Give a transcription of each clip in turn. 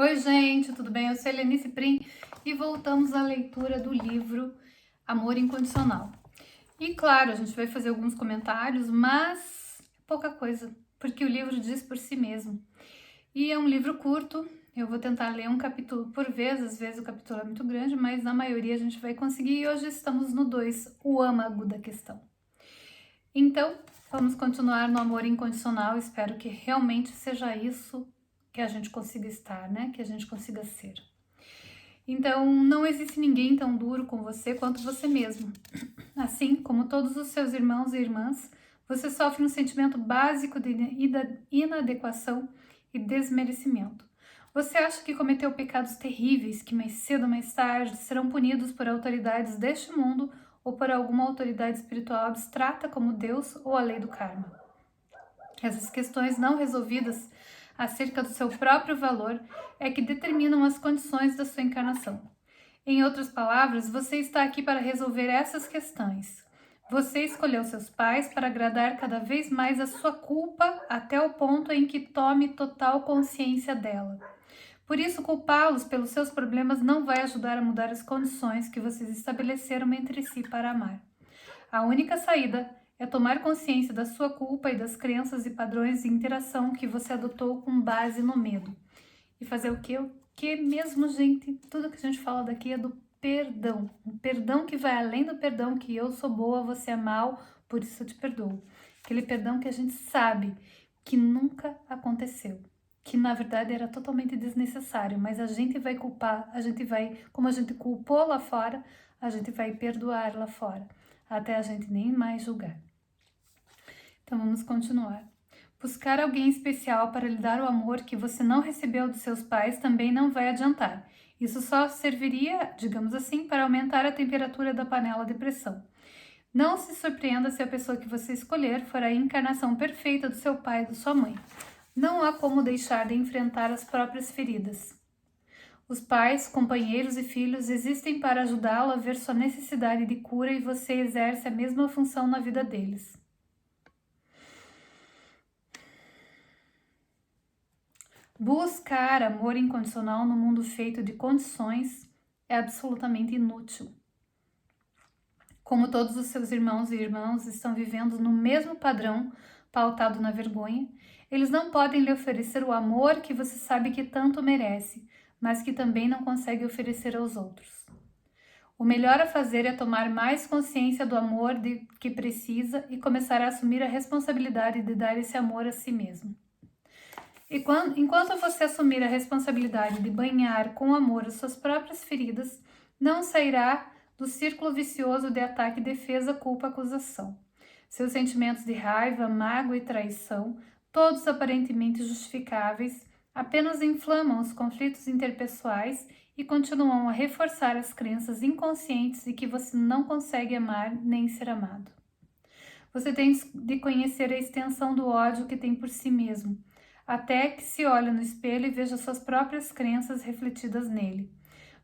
Oi, gente, tudo bem? Eu sou Helenice Prim e voltamos à leitura do livro Amor Incondicional. E claro, a gente vai fazer alguns comentários, mas pouca coisa, porque o livro diz por si mesmo. E é um livro curto, eu vou tentar ler um capítulo por vez, às vezes o capítulo é muito grande, mas na maioria a gente vai conseguir e hoje estamos no 2, o âmago da questão. Então, vamos continuar no amor incondicional, espero que realmente seja isso que a gente consiga estar, né? Que a gente consiga ser. Então, não existe ninguém tão duro com você quanto você mesmo. Assim como todos os seus irmãos e irmãs, você sofre um sentimento básico de inadequação e desmerecimento. Você acha que cometeu pecados terríveis que mais cedo ou mais tarde serão punidos por autoridades deste mundo ou por alguma autoridade espiritual abstrata como Deus ou a lei do karma. Essas questões não resolvidas acerca do seu próprio valor é que determinam as condições da sua encarnação. Em outras palavras, você está aqui para resolver essas questões. Você escolheu seus pais para agradar cada vez mais a sua culpa até o ponto em que tome total consciência dela. Por isso, culpá-los pelos seus problemas não vai ajudar a mudar as condições que vocês estabeleceram entre si para amar. A única saída é tomar consciência da sua culpa e das crenças e padrões de interação que você adotou com base no medo. E fazer o quê? O que mesmo, gente? Tudo que a gente fala daqui é do perdão. Um perdão que vai além do perdão que eu sou boa, você é mal, por isso eu te perdoo. Aquele perdão que a gente sabe que nunca aconteceu, que na verdade era totalmente desnecessário, mas a gente vai culpar, como a gente culpou lá fora, a gente vai perdoar lá fora, até a gente nem mais julgar. Então vamos continuar. Buscar alguém especial para lhe dar o amor que você não recebeu dos seus pais também não vai adiantar. Isso só serviria, digamos assim, para aumentar a temperatura da panela de pressão. Não se surpreenda se a pessoa que você escolher for a encarnação perfeita do seu pai e da sua mãe. Não há como deixar de enfrentar as próprias feridas. Os pais, companheiros e filhos existem para ajudá-lo a ver sua necessidade de cura e você exerce a mesma função na vida deles. Buscar amor incondicional no mundo feito de condições é absolutamente inútil. Como todos os seus irmãos e irmãs estão vivendo no mesmo padrão pautado na vergonha, eles não podem lhe oferecer o amor que você sabe que tanto merece, mas que também não consegue oferecer aos outros. O melhor a fazer é tomar mais consciência do amor que precisa e começar a assumir a responsabilidade de dar esse amor a si mesmo. Enquanto você assumir a responsabilidade de banhar com amor as suas próprias feridas, não sairá do círculo vicioso de ataque, defesa, culpa, acusação. Seus sentimentos de raiva, mágoa e traição, todos aparentemente justificáveis, apenas inflamam os conflitos interpessoais e continuam a reforçar as crenças inconscientes de que você não consegue amar nem ser amado. Você tem de conhecer a extensão do ódio que tem por si mesmo, até que se olhe no espelho e veja suas próprias crenças refletidas nele.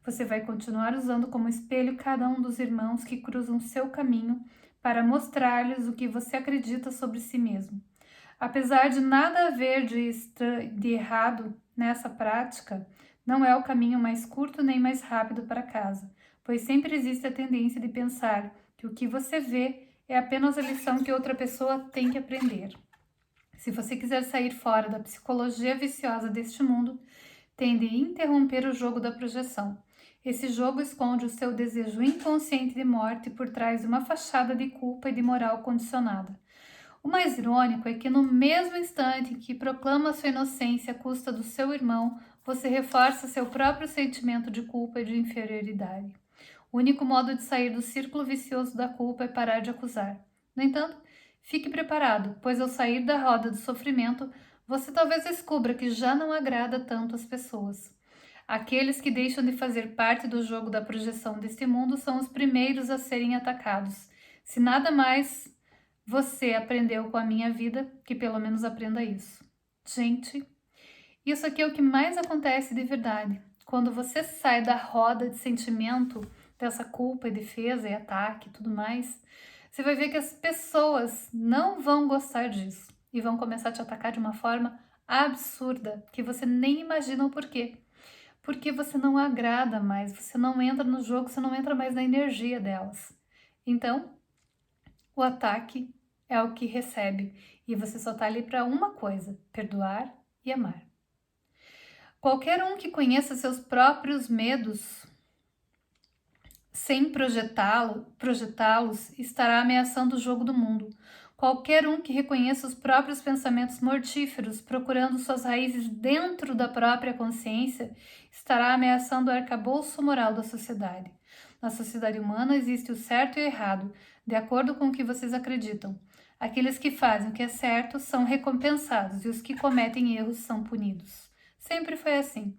Você vai continuar usando como espelho cada um dos irmãos que cruzam seu caminho para mostrar-lhes o que você acredita sobre si mesmo. Apesar de nada haver de errado nessa prática, não é o caminho mais curto nem mais rápido para casa, pois sempre existe a tendência de pensar que o que você vê é apenas a lição que outra pessoa tem que aprender. Se você quiser sair fora da psicologia viciosa deste mundo, tem de interromper o jogo da projeção. Esse jogo esconde o seu desejo inconsciente de morte por trás de uma fachada de culpa e de moral condicionada. O mais irônico é que no mesmo instante em que proclama sua inocência à custa do seu irmão, você reforça seu próprio sentimento de culpa e de inferioridade. O único modo de sair do círculo vicioso da culpa é parar de acusar. No entanto, fique preparado, pois ao sair da roda do sofrimento, você talvez descubra que já não agrada tanto às pessoas. Aqueles que deixam de fazer parte do jogo da projeção deste mundo são os primeiros a serem atacados. Se nada mais você aprendeu com a minha vida, que pelo menos aprenda isso. Gente, isso aqui é o que mais acontece de verdade. Quando você sai da roda de sentimento, dessa culpa e defesa e ataque e tudo mais, você vai ver que as pessoas não vão gostar disso e vão começar a te atacar de uma forma absurda, que você nem imagina o porquê. porque você não agrada mais, você não entra no jogo, você não entra mais na energia delas. Então, o ataque é o que recebe e você só tá ali para uma coisa: perdoar e amar. Qualquer um que conheça seus próprios medos sem projetá-los estará ameaçando o jogo do mundo. Qualquer um que reconheça os próprios pensamentos mortíferos, procurando suas raízes dentro da própria consciência, estará ameaçando o arcabouço moral da sociedade. Na sociedade humana existe o certo e o errado, de acordo com o que vocês acreditam. Aqueles que fazem o que é certo são recompensados e os que cometem erros são punidos. Sempre foi assim.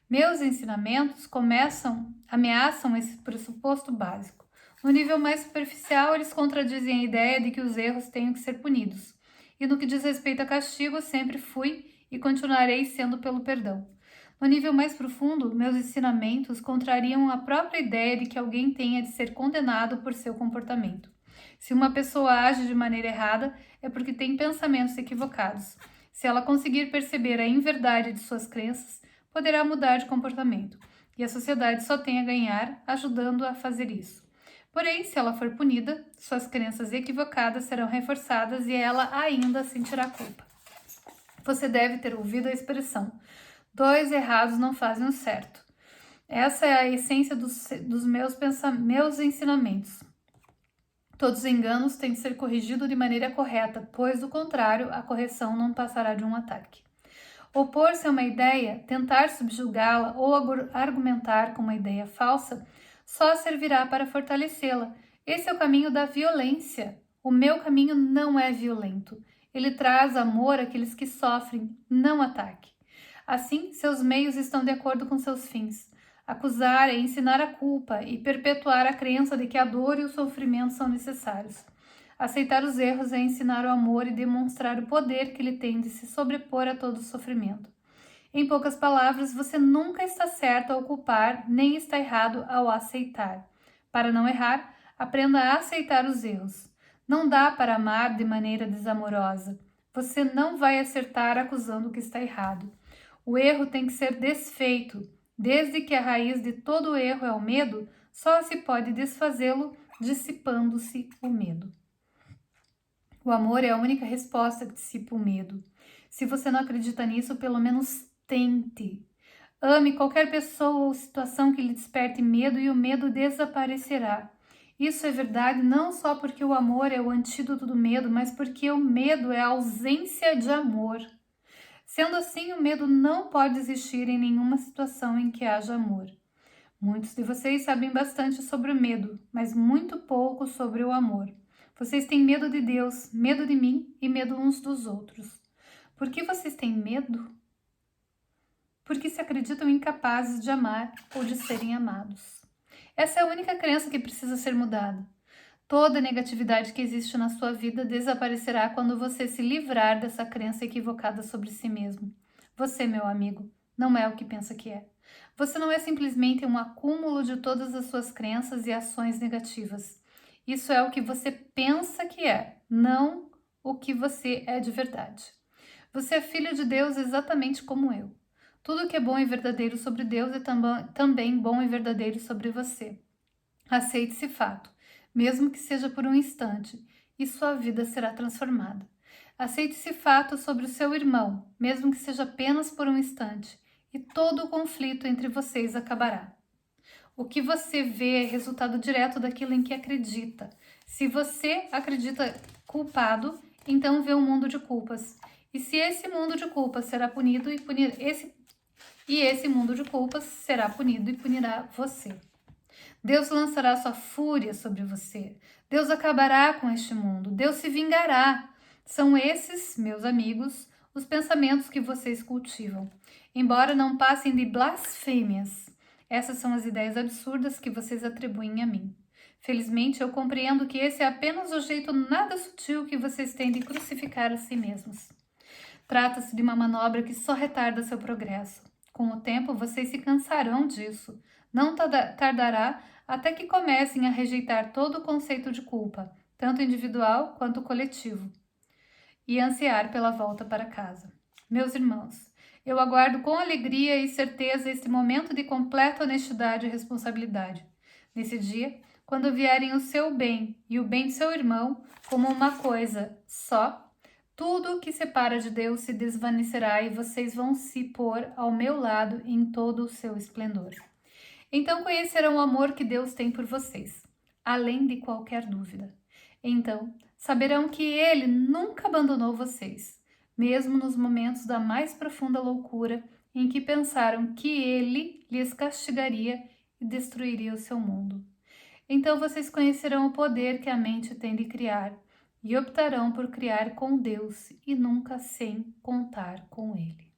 Meus ensinamentos ameaçam esse pressuposto básico. No nível mais superficial, eles contradizem a ideia de que os erros tenham que ser punidos. E no que diz respeito a castigo, sempre fui e continuarei sendo pelo perdão. No nível mais profundo, meus ensinamentos contrariam a própria ideia de que alguém tenha de ser condenado por seu comportamento. Se uma pessoa age de maneira errada, é porque tem pensamentos equivocados. Se ela conseguir perceber a inverdade de suas crenças, poderá mudar de comportamento, e a sociedade só tem a ganhar ajudando a fazer isso. Porém, se ela for punida, suas crenças equivocadas serão reforçadas e ela ainda sentirá culpa. Você deve ter ouvido a expressão: 2 errados não fazem o certo. Essa é a essência dos meus ensinamentos. Todos os enganos têm de ser corrigidos de maneira correta, pois, do contrário, a correção não passará de um ataque. Opor-se a uma ideia, tentar subjugá-la ou argumentar com uma ideia falsa, só servirá para fortalecê-la. Esse é o caminho da violência. O meu caminho não é violento. Ele traz amor àqueles que sofrem, não ataque. Assim, seus meios estão de acordo com seus fins. Acusar é ensinar a culpa e perpetuar a crença de que a dor e o sofrimento são necessários. Aceitar os erros é ensinar o amor e demonstrar o poder que ele tem de se sobrepor a todo o sofrimento. Em poucas palavras, você nunca está certo ao culpar, nem está errado ao aceitar. Para não errar, aprenda a aceitar os erros. Não dá para amar de maneira desamorosa. Você não vai acertar acusando o que está errado. O erro tem que ser desfeito. Desde que a raiz de todo o erro é o medo, só se pode desfazê-lo dissipando-se o medo. O amor é a única resposta que dissipa o medo. Se você não acredita nisso, pelo menos tente. Ame qualquer pessoa ou situação que lhe desperte medo e o medo desaparecerá. Isso é verdade não só porque o amor é o antídoto do medo, mas porque o medo é a ausência de amor. Sendo assim, o medo não pode existir em nenhuma situação em que haja amor. Muitos de vocês sabem bastante sobre o medo, mas muito pouco sobre o amor. Vocês têm medo de Deus, medo de mim e medo uns dos outros. Por que vocês têm medo? Porque se acreditam incapazes de amar ou de serem amados. Essa é a única crença que precisa ser mudada. Toda negatividade que existe na sua vida desaparecerá quando você se livrar dessa crença equivocada sobre si mesmo. Você, meu amigo, não é o que pensa que é. Você não é simplesmente um acúmulo de todas as suas crenças e ações negativas. Isso é o que você pensa que é, não o que você é de verdade. Você é filho de Deus exatamente como eu. Tudo que é bom e verdadeiro sobre Deus é também bom e verdadeiro sobre você. Aceite esse fato, mesmo que seja por um instante, e sua vida será transformada. Aceite esse fato sobre o seu irmão, mesmo que seja apenas por um instante, e todo o conflito entre vocês acabará. O que você vê é resultado direto daquilo em que acredita. Se você acredita culpado, então vê um mundo de culpas. E se esse mundo de culpas será punido esse mundo de culpas será punido e punirá você. Deus lançará sua fúria sobre você. Deus acabará com este mundo. Deus se vingará. São esses, meus amigos, os pensamentos que vocês cultivam. Embora não passem de blasfêmias, essas são as ideias absurdas que vocês atribuem a mim. Felizmente, eu compreendo que esse é apenas o jeito nada sutil que vocês têm de crucificar a si mesmos. Trata-se de uma manobra que só retarda seu progresso. Com o tempo, vocês se cansarão disso. Não tardará até que comecem a rejeitar todo o conceito de culpa, tanto individual quanto coletivo, e ansiar pela volta para casa. Meus irmãos, Eu aguardo com alegria e certeza este momento de completa honestidade e responsabilidade. Nesse dia, quando vierem o seu bem e o bem de seu irmão como uma coisa só, tudo o que separa de Deus se desvanecerá e vocês vão se pôr ao meu lado em todo o seu esplendor. Então conhecerão o amor que Deus tem por vocês, além de qualquer dúvida. Então saberão que Ele nunca abandonou vocês, mesmo nos momentos da mais profunda loucura em que pensaram que Ele lhes castigaria e destruiria o seu mundo. Então vocês conhecerão o poder que a mente tem de criar e optarão por criar com Deus e nunca sem contar com Ele.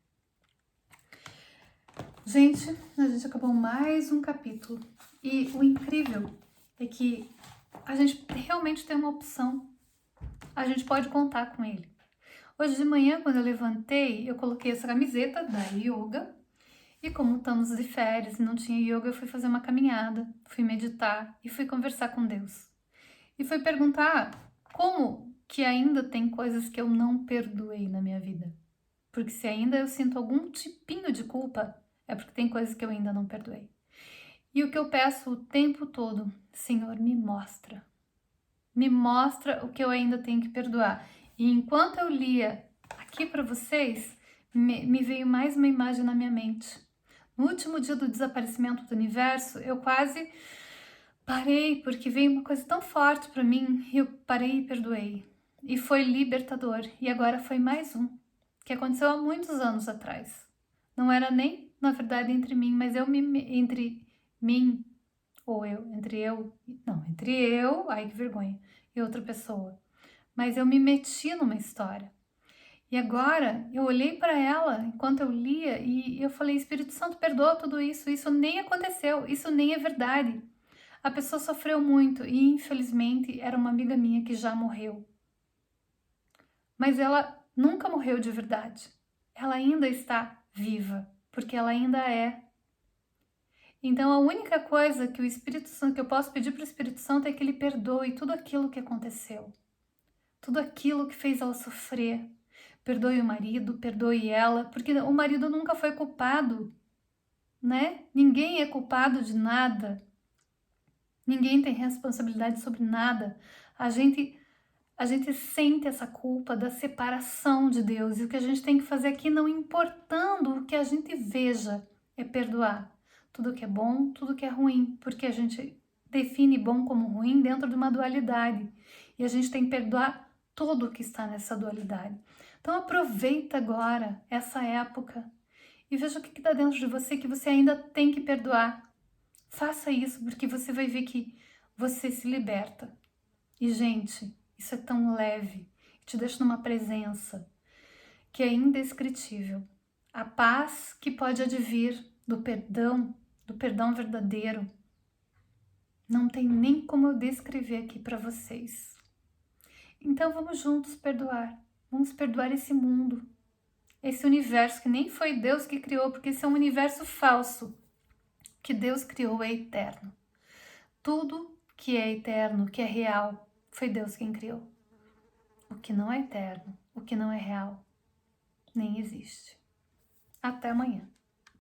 Gente, a gente acabou mais um capítulo e o incrível é que a gente realmente tem uma opção. A gente pode contar com ele. Hoje de manhã, quando eu levantei, eu coloquei essa camiseta da yoga e como estamos de férias e não tinha yoga, eu fui fazer uma caminhada, fui meditar e fui conversar com Deus. E fui perguntar como que ainda tem coisas que eu não perdoei na minha vida. Porque se ainda eu sinto algum tipinho de culpa, é porque tem coisas que eu ainda não perdoei. E o que eu peço o tempo todo, Senhor, me mostra. Me mostra o que eu ainda tenho que perdoar. E enquanto eu lia aqui para vocês, me veio mais uma imagem na minha mente. No último dia do desaparecimento do universo, eu quase parei, porque veio uma coisa tão forte para mim, e eu parei e perdoei. E foi libertador. E agora foi mais um, que aconteceu há muitos anos atrás. Não era nem, na verdade, entre mim, mas entre mim ou eu, entre eu, ai que vergonha, e outra pessoa. Mas eu me meti numa história. E agora eu olhei para ela enquanto eu lia e eu falei: Espírito Santo, perdoa tudo isso, isso nem aconteceu, isso nem é verdade. A pessoa sofreu muito e infelizmente era uma amiga minha que já morreu. Mas ela nunca morreu de verdade. Ela ainda está viva, porque ela ainda é. Então a única coisa que o Espírito Santo, que eu posso pedir para o Espírito Santo é que ele perdoe tudo aquilo que aconteceu. Tudo aquilo que fez ela sofrer. Perdoe o marido, perdoe ela, porque o marido nunca foi culpado, né? Ninguém é culpado de nada. Ninguém tem responsabilidade sobre nada. A gente sente essa culpa da separação de Deus. E o que a gente tem que fazer aqui, não importando o que a gente veja, é perdoar. Tudo que é bom, tudo que é ruim. Porque a gente define bom como ruim dentro de uma dualidade. E a gente tem que perdoar tudo o que está nessa dualidade. Então aproveita agora essa época e veja o que está dentro de você que você ainda tem que perdoar. Faça isso, porque você vai ver que você se liberta. E, gente, isso é tão leve, te deixa numa presença que é indescritível. A paz que pode advir do perdão verdadeiro, não tem nem como eu descrever aqui para vocês. Então vamos juntos perdoar. Vamos perdoar esse mundo, esse universo que nem foi Deus que criou, porque esse é um universo falso. O que Deus criou é eterno. Tudo que é eterno, que é real, foi Deus quem criou. O que não é eterno, o que não é real, nem existe. Até amanhã.